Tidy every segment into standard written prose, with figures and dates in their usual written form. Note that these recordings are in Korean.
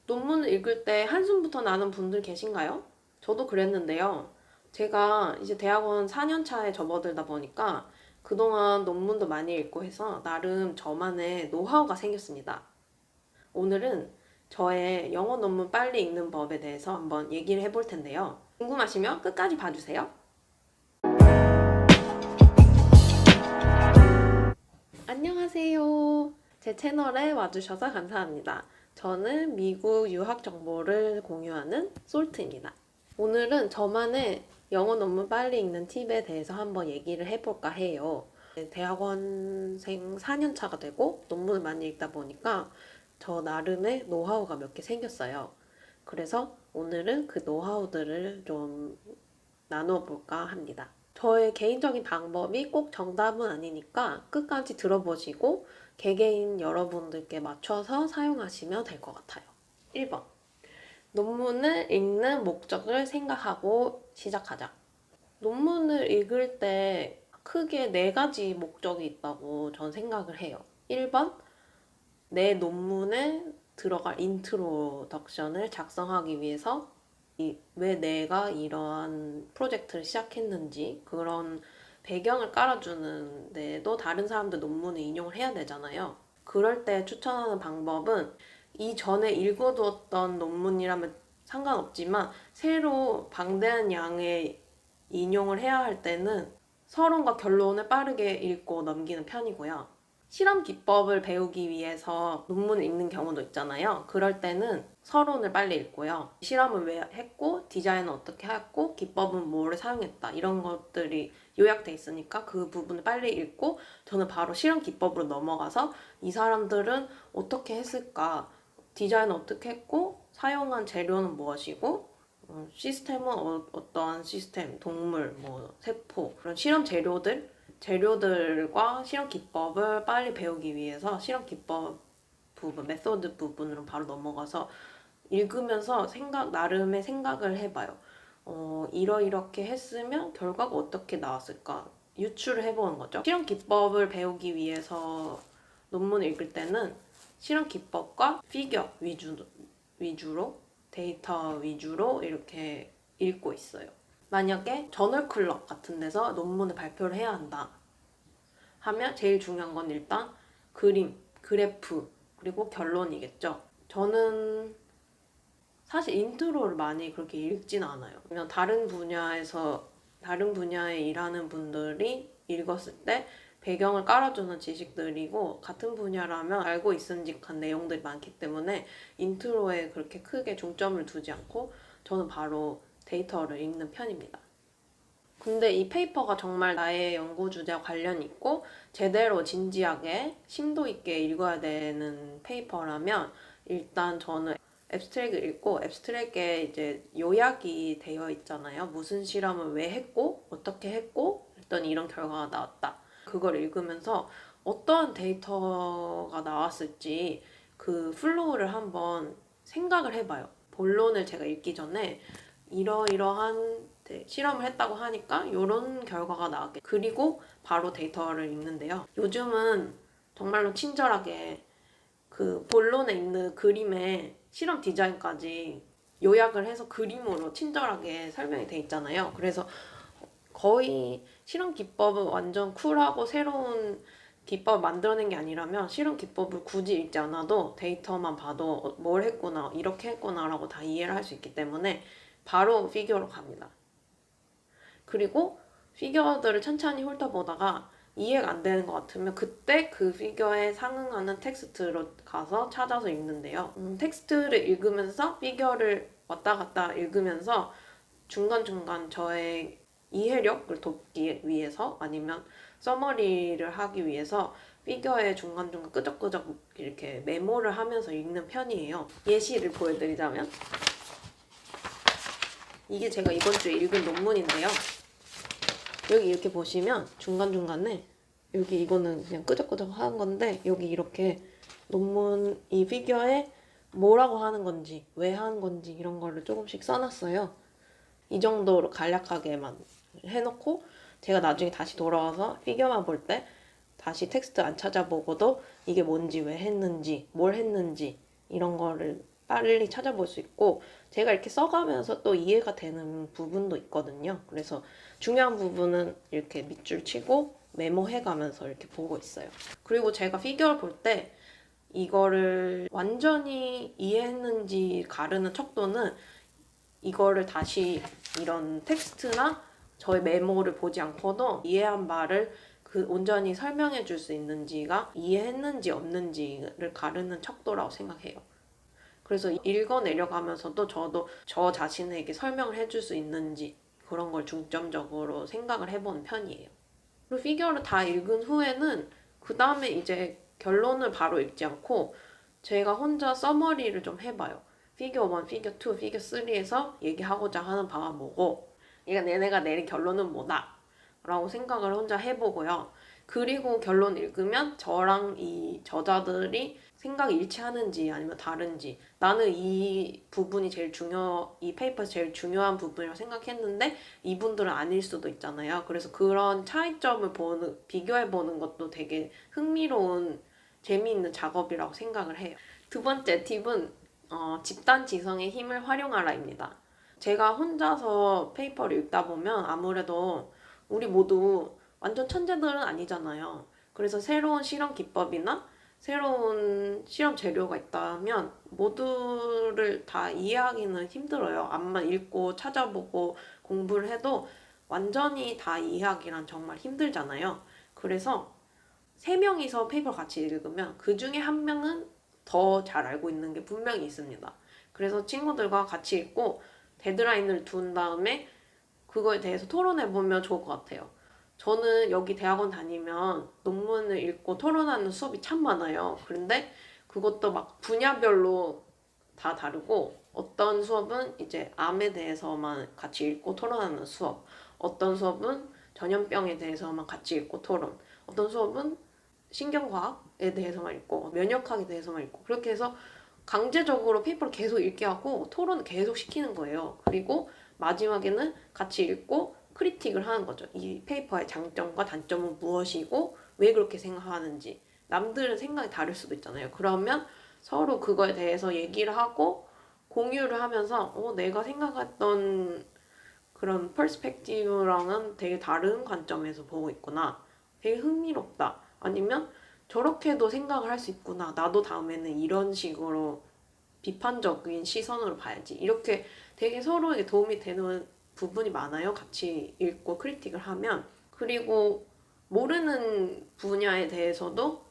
논문을 읽을 때 한숨부터 나는 분들 계신가요? 저도 그랬는데요. 제가 이제 대학원 4년 차에 접어들다 보니까 그동안 논문도 많이 읽고 해서 나름 저만의 노하우가 생겼습니다. 오늘은 저의 영어 논문 빨리 읽는 법에 대해서 한번 얘기를 해볼 텐데요. 궁금하시면 끝까지 봐주세요. 안녕하세요. 제 채널에 와주셔서 감사합니다. 저는 미국 유학 정보를 공유하는 솔트입니다. 오늘은 저만의 영어 논문 빨리 읽는 팁에 대해서 한번 얘기를 해볼까 해요. 대학원생 4년차가 되고 논문을 많이 읽다 보니까 저 나름의 노하우가 몇 개 생겼어요. 그래서 오늘은 그 노하우들을 좀 나누어 볼까 합니다. 저의 개인적인 방법이 꼭 정답은 아니니까 끝까지 들어보시고 개개인 여러분들께 맞춰서 사용하시면 될 것 같아요. 1번. 논문을 읽는 목적을 생각하고 시작하자. 논문을 읽을 때 크게 4가지 목적이 있다고 전 생각을 해요. 1번, 내 논문에 들어갈 인트로덕션을 작성하기 위해서 왜 내가 이러한 프로젝트를 시작했는지 그런 배경을 깔아주는 데도 다른 사람들 논문을 인용을 해야 되잖아요. 그럴 때 추천하는 방법은 이전에 읽어두었던 논문이라면 상관없지만 새로 방대한 양의 인용을 해야 할 때는 서론과 결론을 빠르게 읽고 넘기는 편이고요. 실험 기법을 배우기 위해서 논문을 읽는 경우도 있잖아요. 그럴 때는 서론을 빨리 읽고요. 실험을 왜 했고, 디자인은 어떻게 했고, 기법은 뭐를 사용했다. 이런 것들이 요약돼 있으니까 그 부분을 빨리 읽고 저는 바로 실험 기법으로 넘어가서 이 사람들은 어떻게 했을까, 디자인은 어떻게 했고, 사용한 재료는 무엇이고, 시스템은 어떠한 시스템, 동물, 세포, 그런 실험 재료들과 실험 기법을 빨리 배우기 위해서 실험 기법 부분, 메소드 부분으로 바로 넘어가서 읽으면서 나름의 생각을 해봐요. 이렇게 했으면 결과가 어떻게 나왔을까? 유추를 해보는 거죠. 실험 기법을 배우기 위해서 논문을 읽을 때는 실험 기법과 피겨 위주로 데이터 위주로 이렇게 읽고 있어요. 만약에 저널 클럽 같은 데서 논문을 발표를 해야 한다 하면 제일 중요한 건 일단 그림, 그래프, 그리고 결론이겠죠. 저는 사실 인트로를 많이 그렇게 읽진 않아요. 그냥 다른 분야에 일하는 분들이 읽었을 때 배경을 깔아주는 지식들이고 같은 분야라면 알고 있음직한 내용들이 많기 때문에 인트로에 그렇게 크게 중점을 두지 않고 저는 바로 데이터를 읽는 편입니다. 근데 이 페이퍼가 정말 나의 연구 주제와 관련이 있고 제대로 진지하게 심도 있게 읽어야 되는 페이퍼라면 일단 저는 앱스트랙을 읽고 앱스트랙에 이제 요약이 되어 있잖아요. 무슨 실험을 왜 했고 어떻게 했고 했더니 이런 결과가 나왔다. 그걸 읽으면서 어떠한 데이터가 나왔을지 그 플로우를 한번 생각을 해봐요. 본론을 제가 읽기 전에 이러이러한 실험을 했다고 하니까 이런 결과가 나왔겠. 그리고 바로 데이터를 읽는데요. 요즘은 정말로 친절하게 그 본론에 있는 그림에 실험 디자인까지 요약을 해서 그림으로 친절하게 설명이 돼 있잖아요. 그래서 거의 실험 기법은 완전 쿨하고 새로운 기법을 만들어낸 게 아니라면 실험 기법을 굳이 읽지 않아도 데이터만 봐도 뭘 했구나, 이렇게 했구나라고 다 이해를 할 수 있기 때문에 바로 피규어로 갑니다. 그리고 피규어들을 천천히 훑어보다가 이해가 안 되는 것 같으면 그때 그 피규어에 상응하는 텍스트로 가서 찾아서 읽는데요. 텍스트를 읽으면서 피규어를 왔다 갔다 읽으면서 중간중간 저의 이해력을 돕기 위해서 아니면 서머리를 하기 위해서 피규어에 중간중간 끄적끄적 이렇게 메모를 하면서 읽는 편이에요. 예시를 보여드리자면 이게 제가 이번 주에 읽은 논문인데요. 여기 이렇게 보시면 중간중간에 여기 이거는 그냥 끄적끄적 하는 건데 여기 이렇게 논문 이 피규어에 뭐라고 하는 건지 왜 하는 건지 이런 거를 조금씩 써놨어요. 이 정도로 간략하게만 해놓고 제가 나중에 다시 돌아와서 피규어만 볼 때 다시 텍스트 안 찾아보고도 이게 뭔지 왜 했는지 뭘 했는지 이런 거를 빨리 찾아볼 수 있고 제가 이렇게 써가면서 또 이해가 되는 부분도 있거든요. 그래서 중요한 부분은 이렇게 밑줄 치고 메모해가면서 이렇게 보고 있어요. 그리고 제가 피규어를 볼 때 이거를 완전히 이해했는지 가르는 척도는 이거를 다시 이런 텍스트나 저의 메모를 보지 않고도 이해한 말을 온전히 설명해 줄 수 있는지가 이해했는지 없는지를 가르는 척도라고 생각해요. 그래서 읽어 내려가면서도 저도 저 자신에게 설명을 해줄 수 있는지 그런 걸 중점적으로 생각을 해보는 편이에요. 그리고 피규어를 다 읽은 후에는 그 다음에 이제 결론을 바로 읽지 않고 제가 혼자 서머리를 좀 해봐요. 피규어 1, 피규어 2, 피규어 3에서 얘기하고자 하는 바가 뭐고 내가 내린 결론은 뭐다 라고 생각을 혼자 해보고요. 그리고 결론 읽으면 저랑 이 저자들이 생각이 일치하는지 아니면 다른지 나는 이 부분이 이 페이퍼에서 제일 중요한 부분이라고 생각했는데 이분들은 아닐 수도 있잖아요. 그래서 그런 차이점을 비교해보는 것도 되게 흥미로운 재미있는 작업이라고 생각을 해요. 두 번째 팁은 집단 지성의 힘을 활용하라입니다. 제가 혼자서 페이퍼를 읽다 보면 아무래도 우리 모두 완전 천재들은 아니잖아요. 그래서 새로운 실험 기법이나 새로운 실험 재료가 있다면 모두를 다 이해하기는 힘들어요. 앞만 읽고 찾아보고 공부를 해도 완전히 다 이해하기란 정말 힘들잖아요. 그래서 세 명이서 페이퍼를 같이 읽으면 그 중에 한 명은 더 잘 알고 있는 게 분명히 있습니다. 그래서 친구들과 같이 읽고 데드라인을 둔 다음에 그거에 대해서 토론해보면 좋을 것 같아요. 저는 여기 대학원 다니면 논문을 읽고 토론하는 수업이 참 많아요. 그런데 그것도 막 분야별로 다 다르고 어떤 수업은 이제 암에 대해서만 같이 읽고 토론하는 수업, 어떤 수업은 전염병에 대해서만 같이 읽고 토론, 어떤 수업은 신경과학에 대해서만 읽고 면역학에 대해서만 읽고 그렇게 해서 강제적으로 페이퍼를 계속 읽게 하고 토론을 계속 시키는 거예요. 그리고 마지막에는 같이 읽고 크리틱을 하는 거죠. 이 페이퍼의 장점과 단점은 무엇이고 왜 그렇게 생각하는지. 남들은 생각이 다를 수도 있잖아요. 그러면 서로 그거에 대해서 얘기를 하고 공유를 하면서 내가 생각했던 그런 퍼스펙티브랑은 되게 다른 관점에서 보고 있구나. 되게 흥미롭다. 아니면 저렇게도 생각을 할 수 있구나. 나도 다음에는 이런 식으로 비판적인 시선으로 봐야지. 이렇게 되게 서로에게 도움이 되는 부분이 많아요. 같이 읽고 크리틱을 하면. 그리고 모르는 분야에 대해서도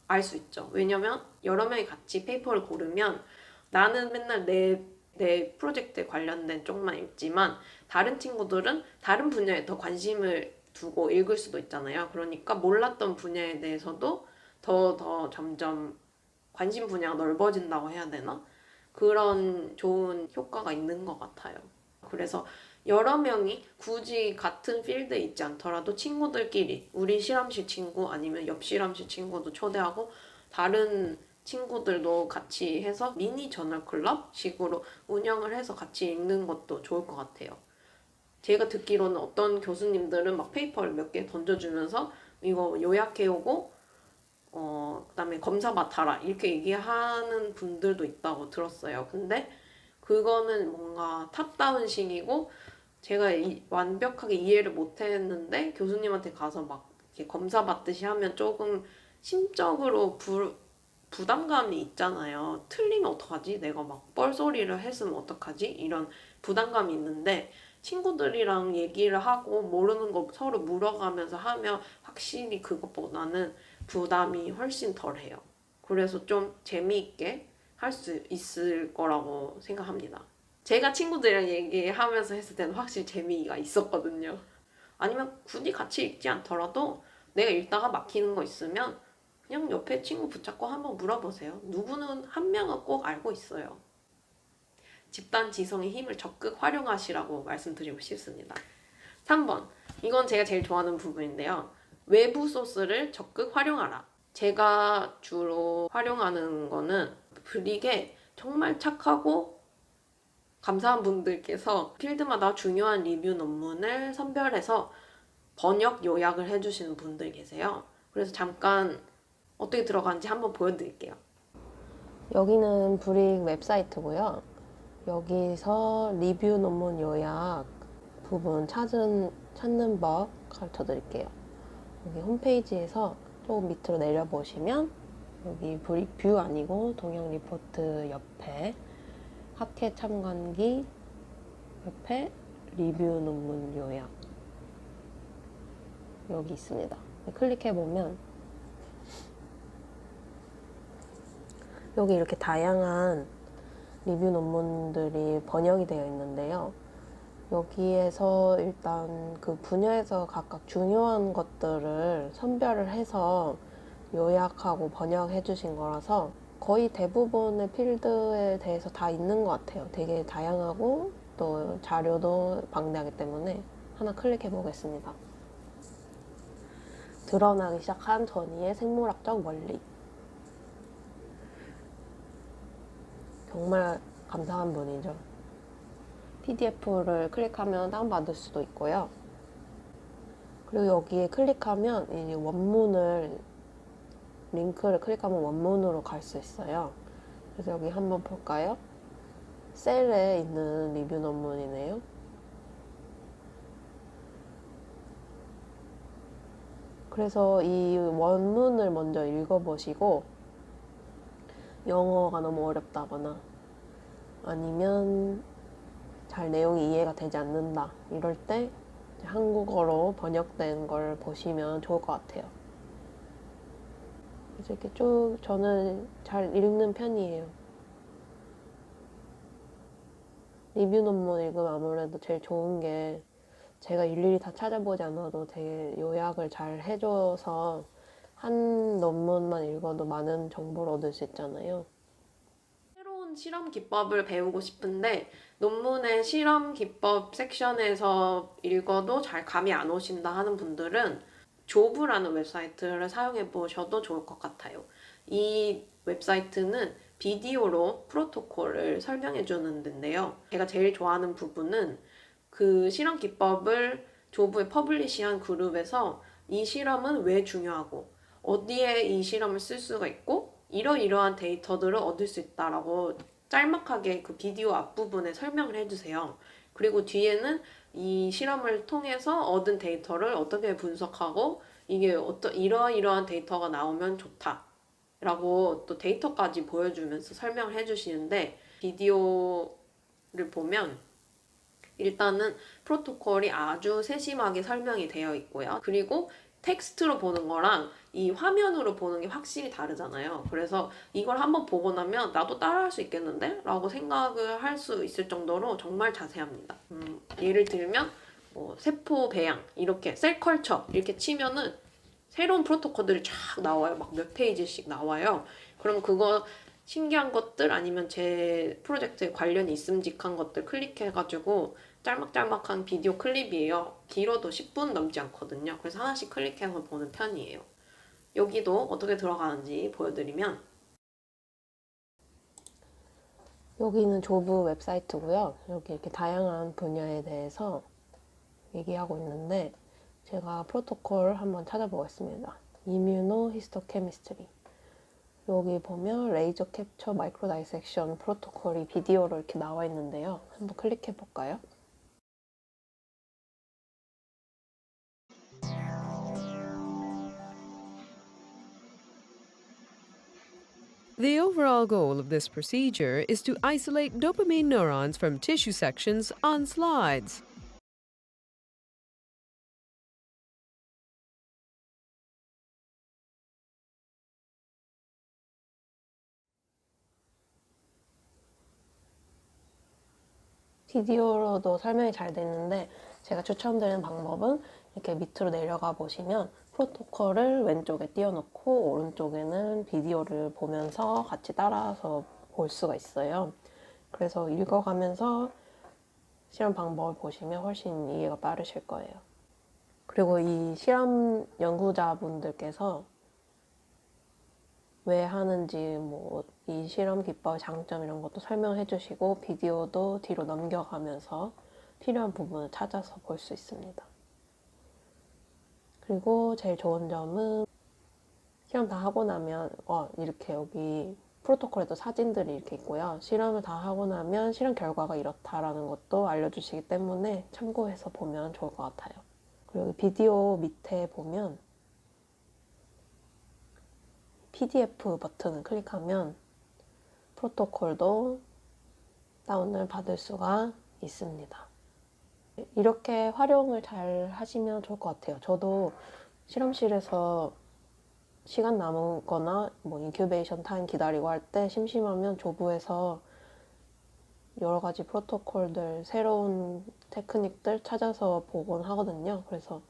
알 수 있죠. 왜냐면 여러 명이 같이 페이퍼를 고르면 나는 맨날 내 프로젝트에 관련된 쪽만 읽지만 다른 친구들은 다른 분야에 더 관심을 두고 읽을 수도 있잖아요. 그러니까 몰랐던 분야에 대해서도 더 점점 관심 분야가 넓어진다고 해야 되나? 그런 좋은 효과가 있는 것 같아요. 그래서 여러 명이 굳이 같은 필드에 있지 않더라도 친구들끼리 우리 실험실 친구 아니면 옆 실험실 친구도 초대하고 다른 친구들도 같이 해서 미니 저널 클럽 식으로 운영을 해서 같이 읽는 것도 좋을 것 같아요. 제가 듣기로는 어떤 교수님들은 막 페이퍼를 몇 개 던져주면서 이거 요약해오고 그다음에 검사 맡아라 이렇게 얘기하는 분들도 있다고 들었어요. 근데 그거는 뭔가 탑다운식이고 제가 완벽하게 이해를 못했는데 교수님한테 가서 막 이렇게 검사 받듯이 하면 조금 심적으로 부담감이 있잖아요. 틀리면 어떡하지? 내가 막 뻘소리를 했으면 어떡하지? 이런 부담감이 있는데 친구들이랑 얘기를 하고 모르는 거 서로 물어가면서 하면 확실히 그것보다는 부담이 훨씬 덜해요. 그래서 좀 재미있게 할 수 있을 거라고 생각합니다. 제가 친구들이랑 얘기하면서 했을 때는 확실히 재미가 있었거든요. 아니면 굳이 같이 읽지 않더라도 내가 읽다가 막히는 거 있으면 그냥 옆에 친구 붙잡고 한번 물어보세요. 누구는 한 명은 꼭 알고 있어요. 집단 지성의 힘을 적극 활용하시라고 말씀드리고 싶습니다. 3번. 이건 제가 제일 좋아하는 부분인데요. 외부 소스를 적극 활용하라. 제가 주로 활용하는 거는 브릭에 정말 착하고 감사한 분들께서 필드마다 중요한 리뷰 논문을 선별해서 번역 요약을 해주시는 분들 계세요. 그래서 잠깐 어떻게 들어가는지 한번 보여드릴게요. 여기는 브릭 웹사이트고요. 여기서 리뷰 논문 요약 부분 찾는 법 가르쳐 드릴게요. 여기 홈페이지에서 조금 밑으로 내려보시면 여기 브릭 뷰 아니고 동영 리포트 옆에 학회 참관기 옆에 리뷰 논문 요약 여기 있습니다. 클릭해보면 여기 이렇게 다양한 리뷰 논문들이 번역이 되어 있는데요. 여기에서 일단 그 분야에서 각각 중요한 것들을 선별을 해서 요약하고 번역해 주신 거라서 거의 대부분의 필드에 대해서 다 있는 것 같아요. 되게 다양하고 또 자료도 방대하기 때문에 하나 클릭해 보겠습니다. 드러나기 시작한 전이의 생물학적 원리. 정말 감사한 분이죠. PDF를 클릭하면 다운받을 수도 있고요. 그리고 여기에 클릭하면 이 원문을 링크를 클릭하면 원문으로 갈 수 있어요. 그래서 여기 한번 볼까요? 셀에 있는 리뷰 논문이네요. 그래서 이 원문을 먼저 읽어보시고 영어가 너무 어렵다거나 아니면 잘 내용이 이해가 되지 않는다 이럴 때 한국어로 번역된 걸 보시면 좋을 것 같아요. 그래서 이렇게 쭉 저는 잘 읽는 편이에요. 리뷰 논문 읽으면 아무래도 제일 좋은 게 제가 일일이 다 찾아보지 않아도 되게 요약을 잘 해줘서 한 논문만 읽어도 많은 정보를 얻을 수 있잖아요. 새로운 실험 기법을 배우고 싶은데 논문의 실험 기법 섹션에서 읽어도 잘 감이 안 오신다 하는 분들은 조브라는 웹사이트를 사용해 보셔도 좋을 것 같아요. 이 웹사이트는 비디오로 프로토콜을 설명해 주는 데인데요. 제가 제일 좋아하는 부분은 그 실험 기법을 조브에 퍼블리시한 그룹에서 이 실험은 왜 중요하고 어디에 이 실험을 쓸 수가 있고 이러이러한 데이터들을 얻을 수 있다라고 짤막하게 그 비디오 앞부분에 설명을 해주세요. 그리고 뒤에는 이 실험을 통해서 얻은 데이터를 어떻게 분석하고 이게 이러이러한 데이터가 나오면 좋다. 라고 또 데이터까지 보여주면서 설명을 해주시는데 비디오를 보면 일단은 프로토콜이 아주 세심하게 설명이 되어 있고요. 그리고 텍스트로 보는 거랑 이 화면으로 보는 게 확실히 다르잖아요. 그래서 이걸 한번 보고 나면 나도 따라할 수 있겠는데? 라고 생각을 할 수 있을 정도로 정말 자세합니다. 예를 들면 뭐 세포 배양 이렇게 셀컬처 이렇게 치면은 새로운 프로토콜들이 쫙 나와요. 막 몇 페이지씩 나와요. 그럼 그거 신기한 것들 아니면 제 프로젝트에 관련이 있음직한 것들 클릭해가지고 짤막짤막한 비디오 클립이에요. 길어도 10분 넘지 않거든요. 그래서 하나씩 클릭해서 보는 편이에요. 여기도 어떻게 들어가는지 보여드리면 여기는 조브 웹사이트고요. 여기 이렇게 다양한 분야에 대해서 얘기하고 있는데 제가 프로토콜 한번 찾아보겠습니다. 이뮤노 히스토케미스트리 여기 보면 레이저 캡처 마이크로 다이섹션 프로토콜이 비디오로 이렇게 나와 있는데요. 한번 클릭해 볼까요? The overall goal of this procedure is to isolate dopamine neurons from tissue sections on slides. 비디오로도 설명이 잘 됐는데 제가 추천드리는 방법은 이렇게 밑으로 내려가 보시면 프로토콜을 왼쪽에 띄워놓고 오른쪽에는 비디오를 보면서 같이 따라서 볼 수가 있어요. 그래서 읽어가면서 실험 방법을 보시면 훨씬 이해가 빠르실 거예요. 그리고 이 실험 연구자분들께서 왜 하는지 뭐 이 실험 기법의 장점 이런 것도 설명해 주시고 비디오도 뒤로 넘겨가면서 필요한 부분을 찾아서 볼 수 있습니다. 그리고 제일 좋은 점은 실험 다 하고 나면 이렇게 여기 프로토콜에도 사진들이 이렇게 있고요. 실험을 다 하고 나면 실험 결과가 이렇다라는 것도 알려주시기 때문에 참고해서 보면 좋을 것 같아요. 그리고 여기 비디오 밑에 보면 PDF 버튼을 클릭하면 프로토콜도 다운을 받을 수가 있습니다. 이렇게 활용을 잘 하시면 좋을 것 같아요. 저도 실험실에서 시간 남거나 뭐 인큐베이션 타임 기다리고 할 때 심심하면 조부에서 여러 가지 프로토콜들, 새로운 테크닉들 찾아서 보곤 하거든요. 그래서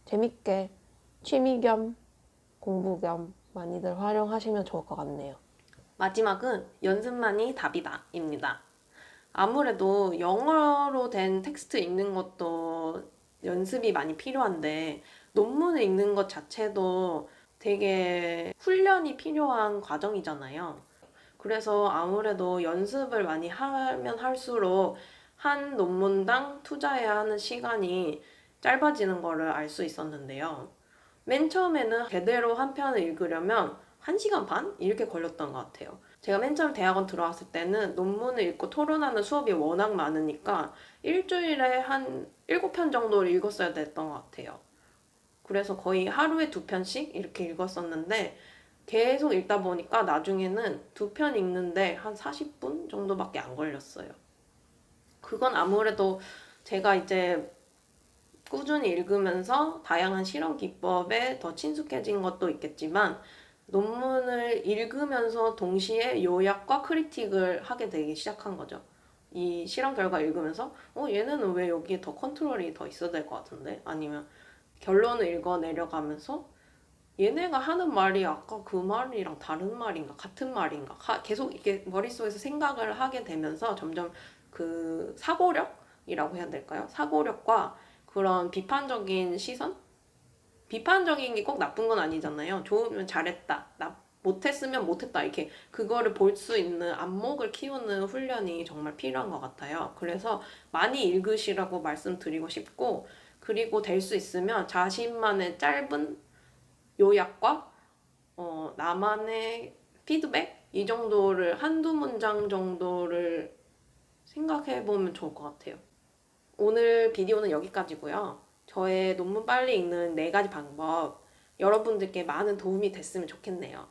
재밌게 취미 겸 공부 겸 많이들 활용하시면 좋을 것 같네요. 마지막은 연습만이 답이다입니다. 아무래도 영어로 된 텍스트 읽는 것도 연습이 많이 필요한데 논문을 읽는 것 자체도 되게 훈련이 필요한 과정이잖아요. 그래서 아무래도 연습을 많이 하면 할수록 한 논문당 투자해야 하는 시간이 짧아지는 거를 알 수 있었는데요. 맨 처음에는 제대로 한 편을 읽으려면 1시간 반? 이렇게 걸렸던 것 같아요. 제가 맨 처음 대학원 들어왔을 때는 논문을 읽고 토론하는 수업이 워낙 많으니까 일주일에 한 7편 정도를 읽었어야 됐던 것 같아요. 그래서 거의 하루에 2편씩 이렇게 읽었었는데 계속 읽다 보니까 나중에는 2편 읽는데 한 40분 정도밖에 안 걸렸어요. 그건 아무래도 제가 이제 꾸준히 읽으면서 다양한 실험 기법에 더 친숙해진 것도 있겠지만 논문을 읽으면서 동시에 요약과 크리틱을 하게 되기 시작한 거죠. 이 실험 결과 읽으면서 얘네는 왜 여기에 더 컨트롤이 더 있어야 될 것 같은데? 아니면 결론을 읽어 내려가면서 얘네가 하는 말이 아까 그 말이랑 다른 말인가 같은 말인가 계속 이렇게 머릿속에서 생각을 하게 되면서 점점 그 사고력이라고 해야 될까요? 사고력과 그런 비판적인 시선? 비판적인 게 꼭 나쁜 건 아니잖아요. 좋으면 잘했다. 못했으면 못했다. 이렇게 그거를 볼 수 있는 안목을 키우는 훈련이 정말 필요한 것 같아요. 그래서 많이 읽으시라고 말씀드리고 싶고, 그리고 될 수 있으면 자신만의 짧은 요약과 나만의 피드백? 이 정도를 한두 문장 정도를 생각해 보면 좋을 것 같아요. 오늘 비디오는 여기까지고요. 저의 논문 빨리 읽는 4가지 방법 여러분들께 많은 도움이 됐으면 좋겠네요.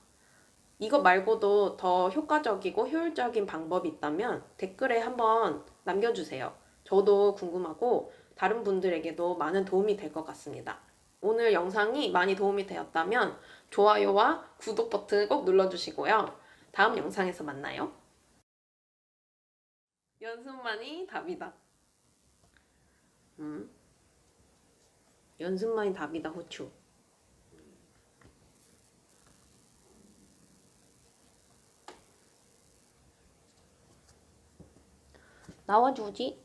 이것 말고도 더 효과적이고 효율적인 방법이 있다면 댓글에 한번 남겨주세요. 저도 궁금하고 다른 분들에게도 많은 도움이 될 것 같습니다. 오늘 영상이 많이 도움이 되었다면 좋아요와 구독 버튼 꼭 눌러주시고요. 다음 영상에서 만나요. 연습만이 답이다. 연습만이 답이다, 호추. 나와주지?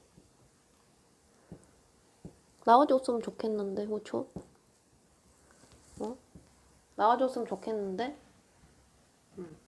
나와줬으면 좋겠는데, 호추? 나와줬으면 좋겠는데?